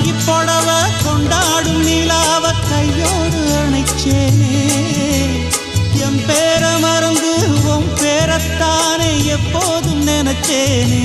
வாங்கி புடவ கொண்டாடும் நிலாவ கையோடு அணைச்சேனே என் பேர மறந்து உன் பேரத்தானே எப்போதும் நினைச்சேனே